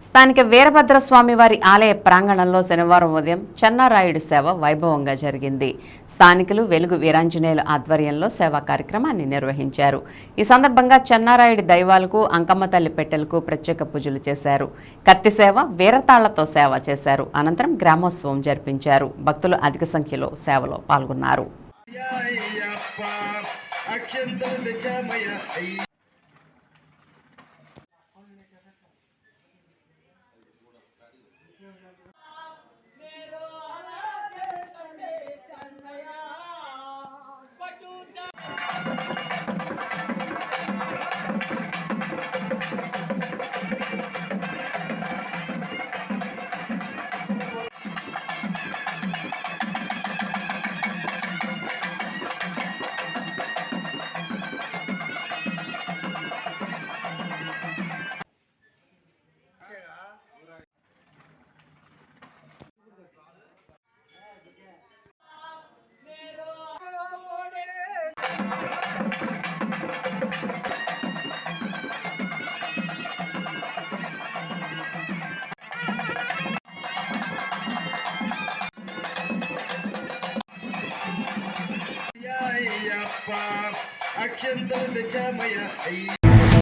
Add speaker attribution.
Speaker 1: స్థానిక వీరభద్రస్వామి వారి ఆలయ ప్రాంగణంలో శనివారం ఉదయం చెన్నారాయుడు సేవ వైభవంగా జరిగింది. స్థానికులు వెలుగు వీరాంజనేయుల ఆధ్వర్యంలో సేవా కార్యక్రమాన్ని నిర్వహించారు. ఈ సందర్భంగా చెన్నారాయుడి దైవాలకు, అంకమ్మ తల్లి పెట్టెలకు ప్రత్యేక పూజలు చేశారు. కత్తి సేవ, వీరతాళ్లతో సేవ చేశారు. అనంతరం గ్రామోత్సవం జరిపించారు. భక్తులు అధిక సంఖ్యలో సేవలో పాల్గొన్నారు.
Speaker 2: అక్షంతలు తెచ్చామయ్య